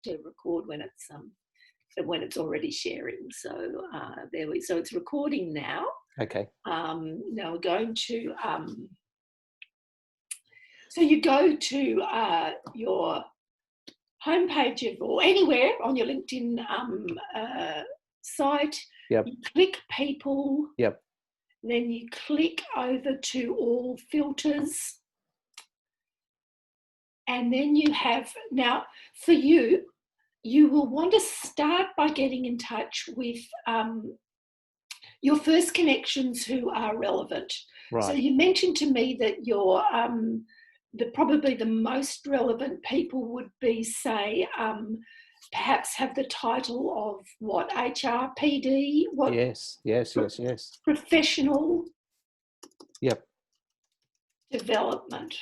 to record when it's already sharing. So so it's recording now. Okay. Now we're going to so you go to your homepage or anywhere on your LinkedIn site. Yep. You click people. Yep. Then you click over to all filters. And then you have, now for you will want to start by getting in touch with your first connections who are relevant. Right. So you mentioned to me that your probably the most relevant people would be, say, perhaps have the title of what, HRPD? What? Yes. Professional. Yep. Development.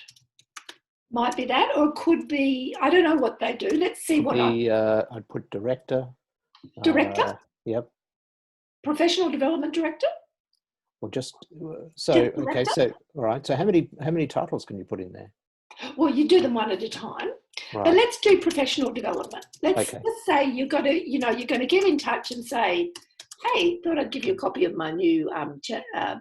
Might be that, or it could be, I don't know what they do. Let's see what I'd put director. Director? Yep. Professional development director? Or just, so, okay, so, all right. So how many titles can you put in there? Well, you do them one at a time. Right. But let's do professional development. Let's say you're going to get in touch and say, hey, thought I'd give you a copy of my new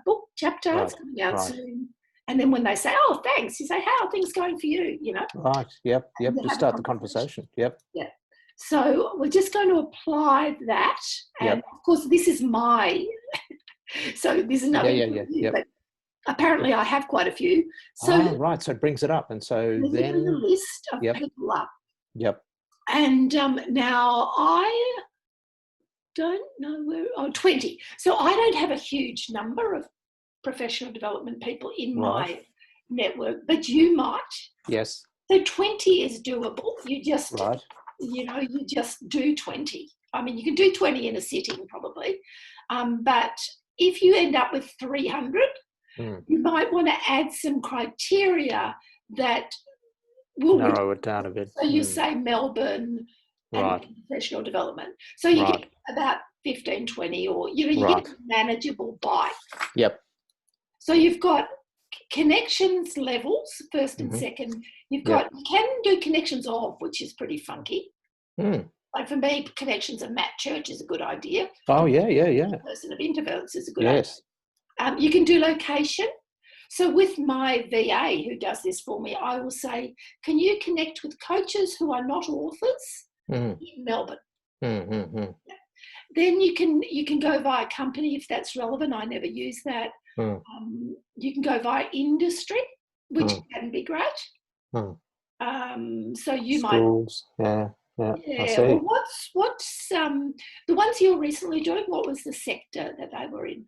book chapter. It's coming out soon. And then when they say, oh, thanks, you say, how are things going for you? Right. Yep. Just start the conversation. Yep. Yeah. So we're just going to apply that. And of course, this is my, so this is nothing. But apparently I have quite a few. So right. So it brings it up. And so then the list of people up. Yep. And now I don't know where, 20. So I don't have a huge number of professional development people in my network, but you might. Yes. So 20 is doable. You just, you just do 20. I mean, you can do 20 in a sitting probably. But if you end up with 300, you might want to add some criteria that will narrow it down a bit. So you say Melbourne and professional development. So you get about 15, 20, or you get a manageable bite. Yep. So you've got connections levels, first and second. You've got, you can do connections of, which is pretty funky. Like for me, connections of Matt Church is a good idea. Oh, yeah. Person of Intervalence is a good idea. You can do location. So with my VA who does this for me, I will say, can you connect with coaches who are not authors in Melbourne? Then you can go via company if that's relevant. I never use that. You can go via industry, which can be great. So you Schools. I see. Well, what's the ones you're recently doing? What was the sector that they were in?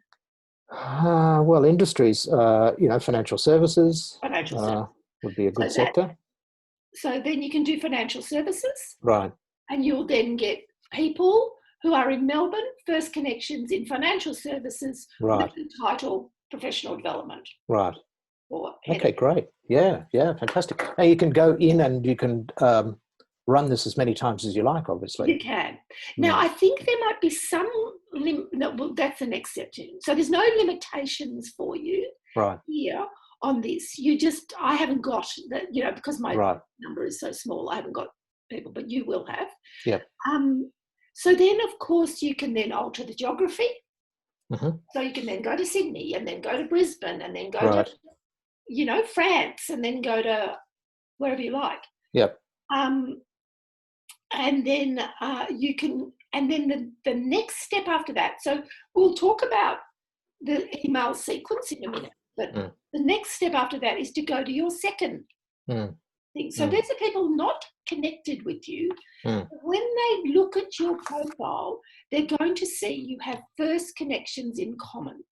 Well, industries, financial services. Would be a good sector. So then you can do financial services. Right. And you'll then get people who are in Melbourne, first connections in financial services with the title professional development. Right. Okay, great. Yeah, fantastic. Now you can go in and you can run this as many times as you like, obviously. You can. Now, I think there might be some, that's the next step too. So there's no limitations for you here on this. I haven't got that, because my number is so small, I haven't got people, but you will have. Yep. So then, of course, you can then alter the geography. So you can then go to Sydney and then go to Brisbane and then go to, France and then go to wherever you like. Yep. And then you can, and then the next step after that. So we'll talk about the email sequence in a minute, but the next step after that is to go to your second thing. So there's the people not connected with you. When they look at your profile, they're going to see you have first connections in common,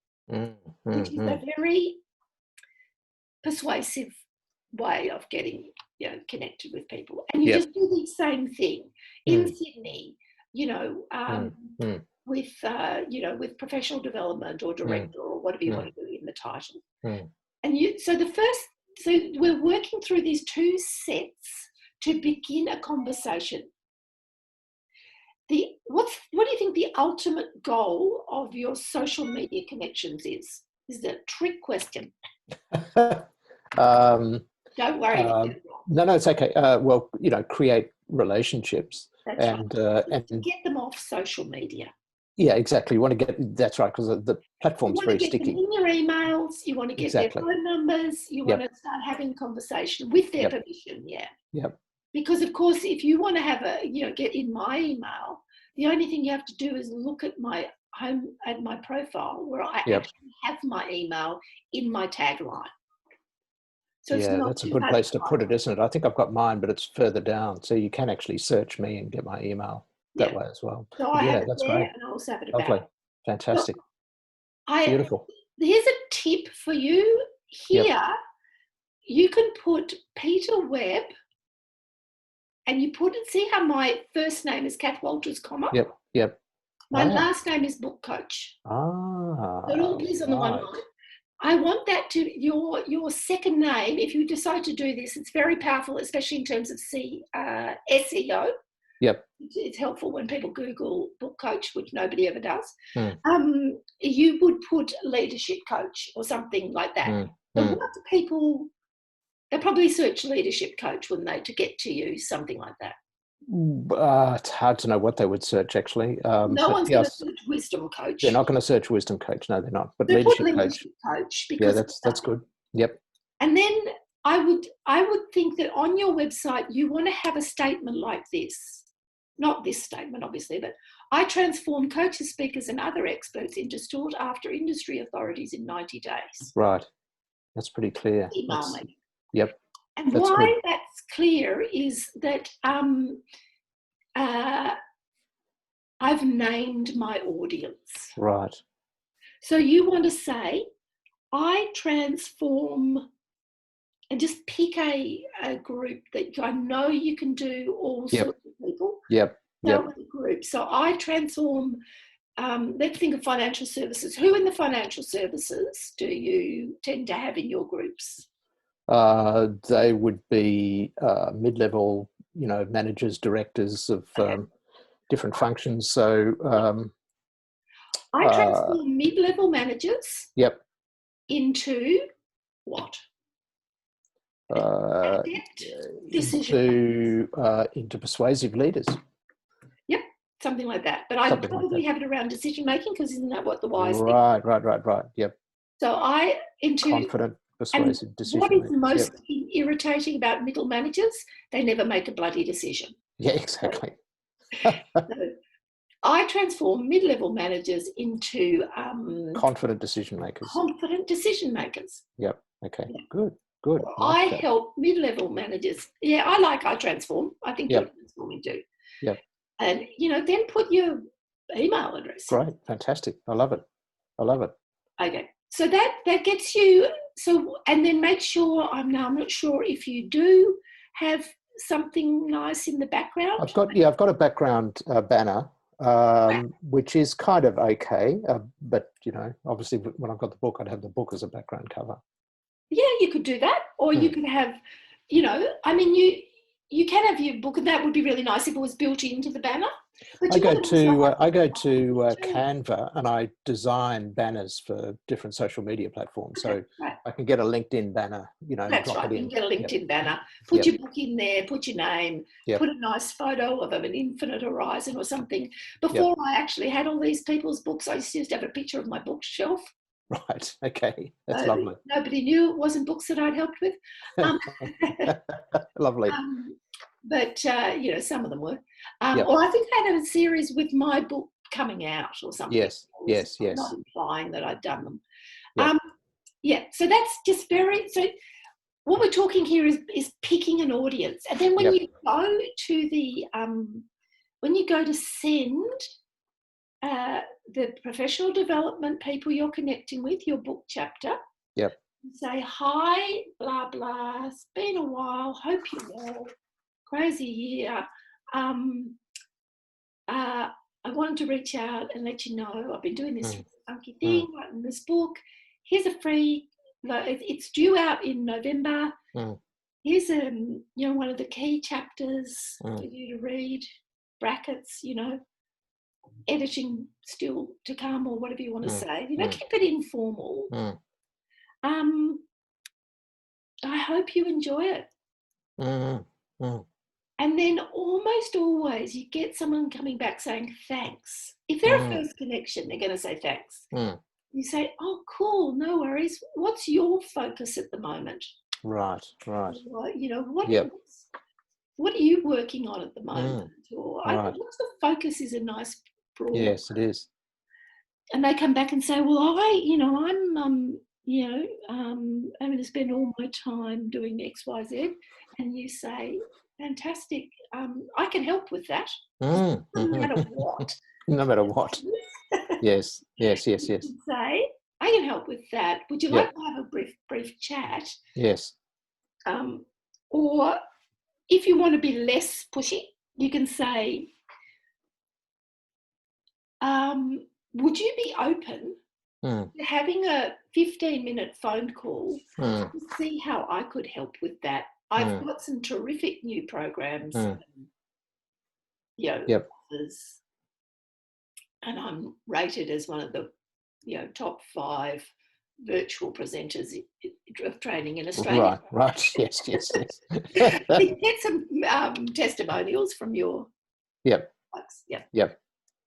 which is a very persuasive way of getting connected with people. And you just do the same thing in Sydney, with professional development or director or whatever you want to do in the title. And so we're working through these two sets to begin a conversation. What do you think the ultimate goal of your social media connections is? Is it a trick question? Don't worry. No, it's okay. Well, create relationships. That's right. To and get them off social media. yeah, exactly. You want to get, that's right, because the platform's very You want to get them sticky. in your emails. You want to get Exactly. their phone numbers. You want to start having conversation with their permission. Yeah. Yep. Because of course, if you want to have get in my email, the only thing you have to do is look at my profile where I actually have my email in my tagline. So it's not that's a good place to put it, isn't it? I think I've got mine, but it's further down, so you can actually search me and get my email that way as well. So I have it that's there, great. and I also have it Lovely. about. Fantastic. Beautiful. Here's a tip for you here. Yep. You can put Peter Webb, and you put it. See how my first name is Kath Walters, comma. Yep. My last name is Book Coach. Ah. So it all appears on the one line. I want that to your second name. If you decide to do this, it's very powerful, especially in terms of SEO. Yep. It's helpful when people Google book coach, which nobody ever does. You would put leadership coach or something like that. But what do people? They'll probably search leadership coach, wouldn't they, to get to you, something like that. It's hard to know what they would search, actually. No one's going to search wisdom coach. They're not going to search wisdom coach. No, they're not. But they leadership coach because that's good. Yep. And then I would think that on your website you want to have a statement like this. Not this statement, obviously, but I transform coaches, speakers, and other experts into sought-after industry authorities in 90 days. Right. That's pretty clear. Email me. Yep. And why that's clear is that I've named my audience. Right. So you want to say, I transform, and just pick a group that I know you can do all sorts of people. Yep. Group. So I transform, let's think of financial services. Who in the financial services do you tend to have in your groups? They would be mid-level, managers, directors of different functions. So I transform mid-level managers. Yep. Into what? Into persuasive leaders. Yep, something like that. But I probably have it around decision making, because isn't that what the wise? Right. Yep. So into confident, persuasive decision. What is most irritating about middle managers? They never make a bloody decision. Yeah, exactly. So I transform mid-level managers into confident decision makers. Yep. Okay. Yeah. Good. I help mid-level managers. Yeah, I transform. I think you're transforming too. Yep. And then put your email address. Great. Fantastic. I love it. Okay. So that gets you. So, and then make sure. I'm not sure if you do have something nice in the background. I've got a background banner. Which is kind of okay, but obviously when I've got the book, I'd have the book as a background cover. Yeah, you could do that, or you could have, you can have your book, and that would be really nice if it was built into the banner. But I go to Canva, and I design banners for different social media platforms. So I can get a LinkedIn banner, That's right. You can get a LinkedIn banner, put your book in there, put your name, put a nice photo of an infinite horizon or something. Before I actually had all these people's books, I used to have a picture of my bookshelf. Right. Okay. That's lovely. Nobody knew it wasn't books that I'd helped with. Lovely. But some of them were. Or I think I had a series with my book coming out or something. Yes. Not implying that I'd done them. Yep. So that's just so what we're talking here is picking an audience. And then when you go to send the professional development people you're connecting with, your book chapter, say, hi, blah, blah, it's been a while, hope you're well, crazy year. I wanted to reach out and let you know I've been doing this funky thing, writing this book. Here's a free, it's due out in November. Here's one of the key chapters for you to read, brackets, editing still to come, or whatever you want to say. Keep it informal. I hope you enjoy it. And then almost always you get someone coming back saying thanks. If they're a first connection, they're going to say thanks. You say, oh, cool, no worries. What's your focus at the moment? Right. Or, you know, what are you working on at the moment? Or what's the focus is a nice broad. Yes, it is. And they come back and say, well, I'm having to spend all my time doing X, Y, Z. And you say, fantastic, I can help with that. No matter what. No matter what. Yes. You can say, I can help with that. Would you like to have a brief chat? Yes. Or if you want to be less pushy, you can say, would you be open to having a 15-minute phone call to see how I could help with that? I've got some terrific new programs, offers, and I'm rated as one of the top 5 virtual presenters of training in Australia. Right. Yes. You get some testimonials from your folks.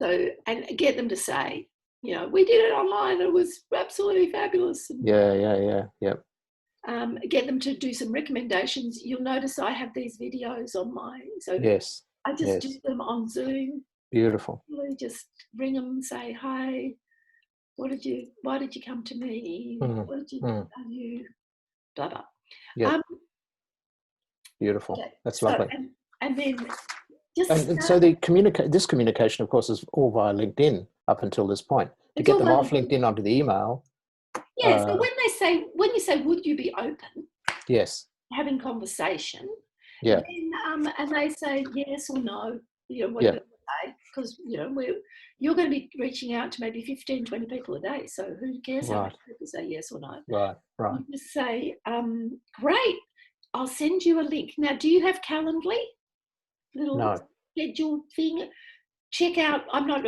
So, and get them to say, we did it online. It was absolutely fabulous. Get them to do some recommendations. You'll notice I have these videos on my. So I just do them on Zoom. Beautiful. Really just ring them and say, hi. Why did you come to me? What did you value? Blah blah. Yeah. Beautiful. Okay. That's lovely. And then so this communication, of course, is all via LinkedIn up until this point. To get them off LinkedIn onto the email. Yeah. So when you say, would you be open? Yes. Having conversation. Yeah. Then, and they say yes or no. What do they say? Because you're going to be reaching out to maybe 15, 20 people a day. So who cares how many people say yes or no? Right. You just say, great, I'll send you a link. Now, do you have Calendly? Little schedule thing. Check out. I'm not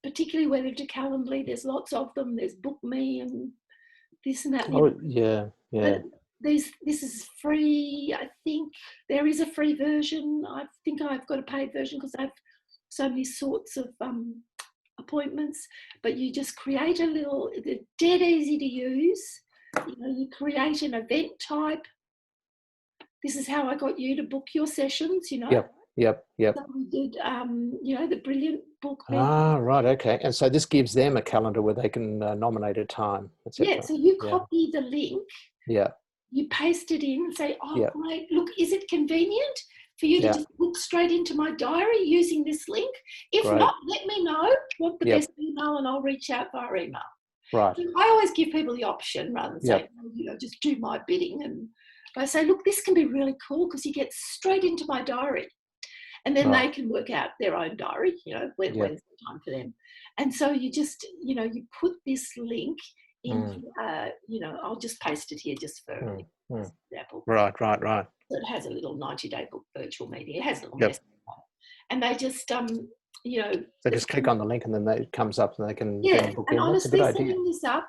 particularly wedded to Calendly. There's lots of them. There's Book Me and this and that. But this is free. I think there is a free version. I think I've got a paid version because I have so many sorts of appointments. But you just create a little. They're dead easy to use. You create an event type. This is how I got you to book your sessions. Yep. So we did, the brilliant book. Right. Okay. And so this gives them a calendar where they can nominate a time, etc. Yeah. So you copy the link. Yeah. You paste it in and say, great, look, is it convenient for you to just book straight into my diary using this link? If not, let me know what the best email and I'll reach out via email. Right. So I always give people the option rather than saying, just do my bidding. And I say, look, this can be really cool because you get straight into my diary. And then they can work out their own diary, when's the time for them. And so you just, you put this link in, I'll just paste it here just for example. Right. So it has a little 90-day book virtual meeting. It has a little message on it. And they just, They just click on the link and then it comes up and they can book in. Honestly, setting this up,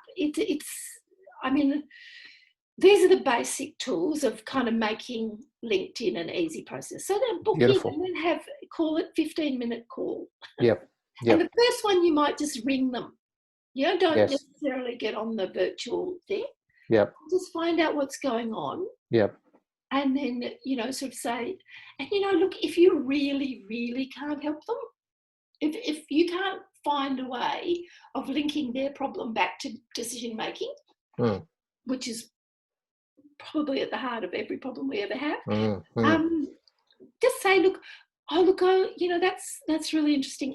these are the basic tools of kind of making LinkedIn an easy process. So then book in and then call it 15-minute call. Yep. And the first one you might just ring them. Don't necessarily get on the virtual thing. Yep. Just find out what's going on. Yep. And then, sort of say, and look, if you really, really can't help them, if you can't find a way of linking their problem back to decision making, which is probably at the heart of every problem we ever have, just say, look, that's really interesting.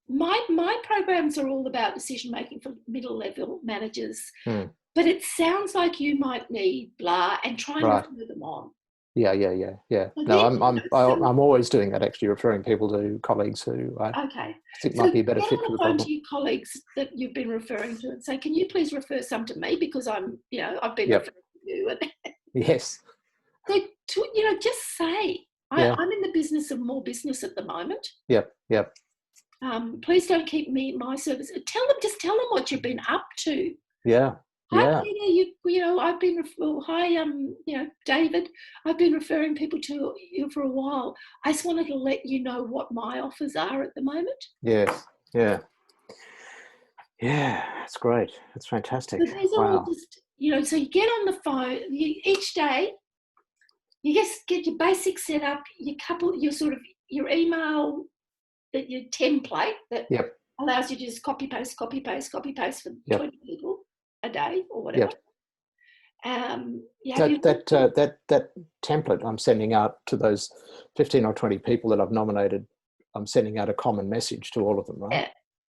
My programs are all about decision making for middle level managers, but it sounds like you might need blah, and try and refer them on. Yeah. No, I'm always doing that, actually, referring people to colleagues who I think might be a better fit for the problem. To your colleagues that you've been referring to and say, can you please refer some to me because I've been referring to you. Yes. So just say, I'm in the business of more business at the moment. Yep. Please don't keep my service. Tell them what you've been up to. Yeah. Hi, Yeah. Peter. I've been. Hi, David. I've been referring people to you for a while. I just wanted to let you know what my offers are at the moment. Yes. Yeah. Yeah. That's great. That's fantastic. So these are all Wow. just, so you get on the phone each day. You just get your basic setup, your email, your template that Yep. allows you to just copy paste for Yep. 20 people a day or whatever. Yep. You have your That template I'm sending out to those 15 or 20 people that I've nominated, I'm sending out a common message to all of them, right? Yeah,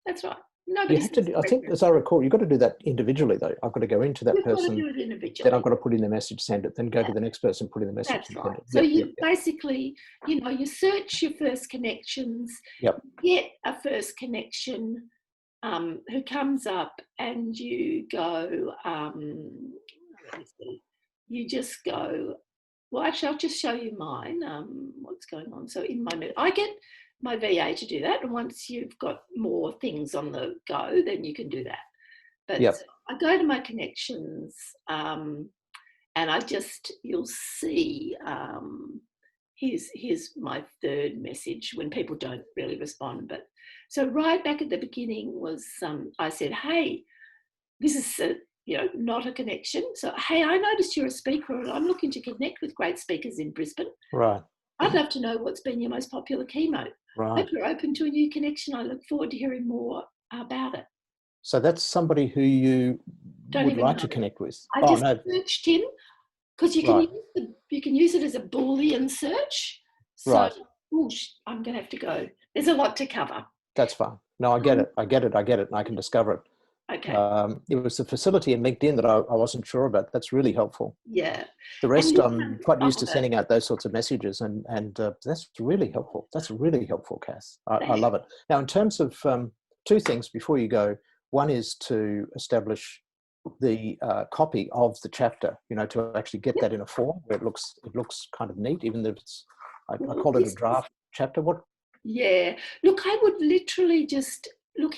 that's right. You Nobody have to do, I think, as I recall, you've got to do that individually, though. I've got to go into that You've got to person, do it individually. then I've got to put in the message, send it, then go to the next person, put in the message, That's and right. send it. So Yep, you basically, you search your first connections, yep. get a first connection who comes up, and you go, let me see, you just go, well, actually, I'll just show you mine, what's going on. So I get my VA to do that. And once you've got more things on the go, then you can do that. But Yep. I go to my connections, and you'll see, here's my third message when people don't really respond. But so right back at the beginning was, I said, hey, this is not a connection. So, hey, I noticed you're a speaker and I'm looking to connect with great speakers in Brisbane. Right. I'd love to know what's been your most popular keynote. Right. If you're open to a new connection, I look forward to hearing more about it. So that's somebody who you would like to connect with. I just searched him because you can use it as a Boolean search. So, right. I'm going to have to go. There's a lot to cover. That's fine. No, I get it. I get it. And I can discover it. Okay. It was the facility in LinkedIn that I wasn't sure about. That's really helpful. Yeah. The rest, I'm quite used to sending out those sorts of messages, and that's really helpful. That's really helpful, Kath. I love it. Now, in terms of two things before you go, one is to establish the copy of the chapter. To actually get that in a form where it looks kind of neat, even if it's I call it a draft chapter. What? Yeah. Look, I would literally just look.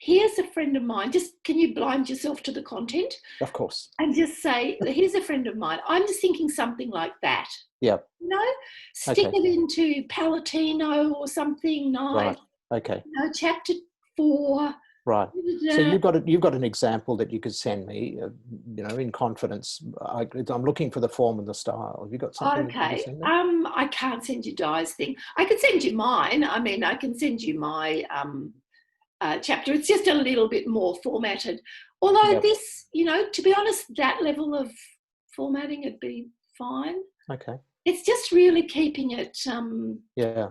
Here's a friend of mine. Just can you blind yourself to the content? Of course. And just say, here's a friend of mine. I'm just thinking something like that. Yeah. Stick it into Palatino or something nice. Right. Okay. Chapter 4. Right. So you've got an example that you could send me, in confidence. I'm looking for the form and the style. Have you got something? Okay. I can't send you Di's thing. I could send you mine. I mean, I can send you my chapter. It's just a little bit more formatted. Although this, to be honest, that level of formatting would be fine. Okay. It's just really keeping it. Yeah.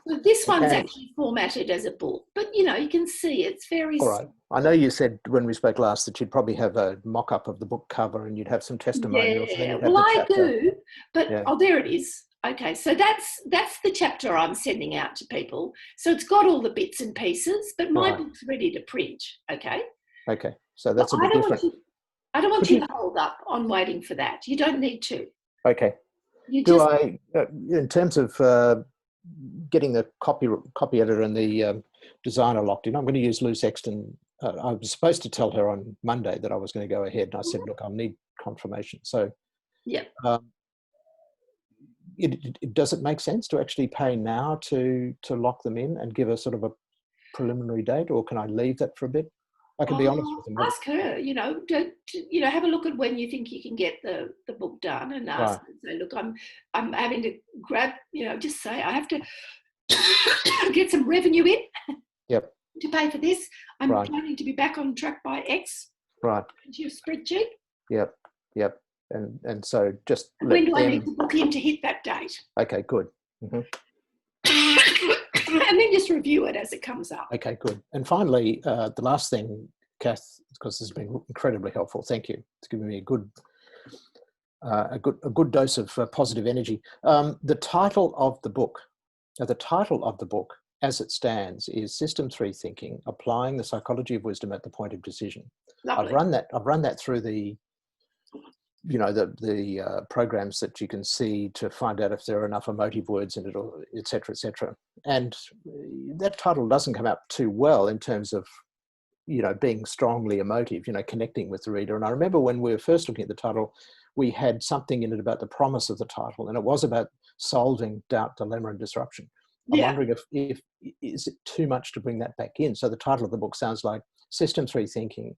So this one's actually formatted as a book, but you can see it's very. All right. I know you said when we spoke last that you'd probably have a mock-up of the book cover and you'd have some testimonials. Yeah. And then you'd have the chapter. I do, but there it is. Okay, so that's the chapter I'm sending out to people. So it's got all the bits and pieces, but my book's ready to print. Okay. Okay, so that's a bit different. I don't want you to hold up on waiting for that. You don't need to. Okay. In terms of getting the copy editor and the designer locked in, I'm going to use Lou Sexton. I was supposed to tell her on Monday that I was going to go ahead, and I said, look, I'll need confirmation. So yeah. Does it make sense to actually pay now to lock them in and give a sort of a preliminary date, or can I leave that for a bit? I can be honest with them. Ask her, have a look at when you think you can get the book done, and ask her and say, look, I'm having to grab, just say I have to get some revenue in to pay for this. I'm planning to be back on track by X. Right. Into your spreadsheet. Yep. And so just when do I need to book in to hit that date? Okay, good. Mm-hmm. And then just review it as it comes up. Okay, good. And finally, the last thing, Kath, because this has been incredibly helpful. Thank you. It's given me a good dose of positive energy. The title of the book, as it stands, is System 3 Thinking: Applying the Psychology of Wisdom at the Point of Decision. Lovely. I've run that through the programs that you can see to find out if there are enough emotive words in it, or et cetera, et cetera. And that title doesn't come out too well in terms of being strongly emotive, connecting with the reader. And I remember when we were first looking at the title, we had something in it about the promise of the title, and it was about solving doubt, dilemma, and disruption. I'm wondering if is it too much to bring that back in? So the title of the book sounds like System 3 Thinking,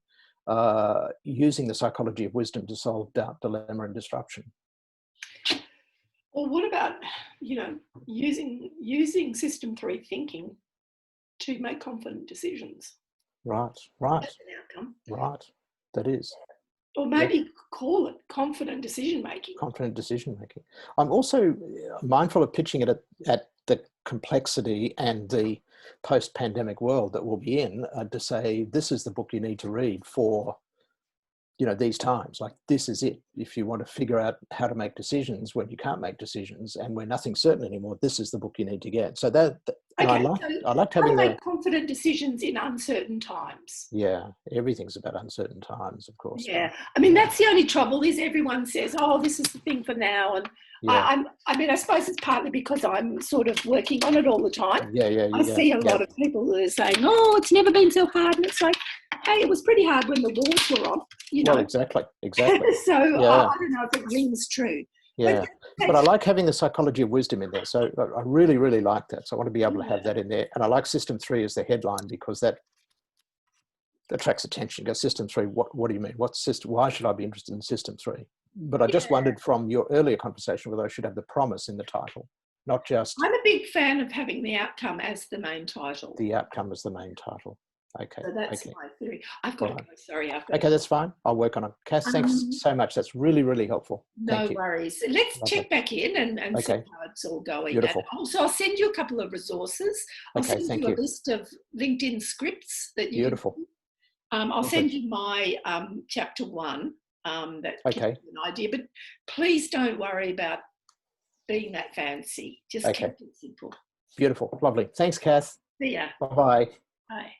using the psychology of wisdom to solve doubt, dilemma, and disruption. Or what about, using System 3 thinking to make confident decisions? Right. That's an outcome. Right. That is. Or maybe call it confident decision making. Confident decision making. I'm also mindful of pitching it at the complexity and the post-pandemic world that we'll be in, to say, this is the book you need to read for, these times. Like, this is it. If you want to figure out how to make decisions when you can't make decisions and when nothing's certain anymore, this is the book you need to get. So I liked having make confident decisions in uncertain times. Yeah, everything's about uncertain times, of course. Yeah, I mean, that's the only trouble, is everyone says, oh, this is the thing for now. And I suppose it's partly because I'm sort of working on it all the time. I see a lot of people who are saying, oh, it's never been so hard. And it's like, hey, it was pretty hard when the wars were on, Well, exactly. So I don't know if it rings true. Yeah, but I like having the psychology of wisdom in there. So I really, really like that. So I want to be able to have that in there. And I like System 3 as the headline, because that attracts attention. Go, System 3, what do you mean? Why should I be interested in System 3? But I just wondered, from your earlier conversation, whether I should have the promise in the title, not just... I'm a big fan of having the outcome as the main title. The outcome as the main title. Okay. So that's my theory. I've got to go. Sorry. Okay, that's fine. I'll work on it. Kath, thanks so much. That's really, really helpful. No worries. Let's check back in and see how it's all going. Beautiful. And also, I'll send you a couple of resources. I'll send you a list of LinkedIn scripts that you Beautiful. I'll send you my chapter 1 that gives you an idea. But please don't worry about being that fancy. Just keep it simple. Beautiful. Lovely. Thanks, Kath. See ya. Bye-bye. Bye.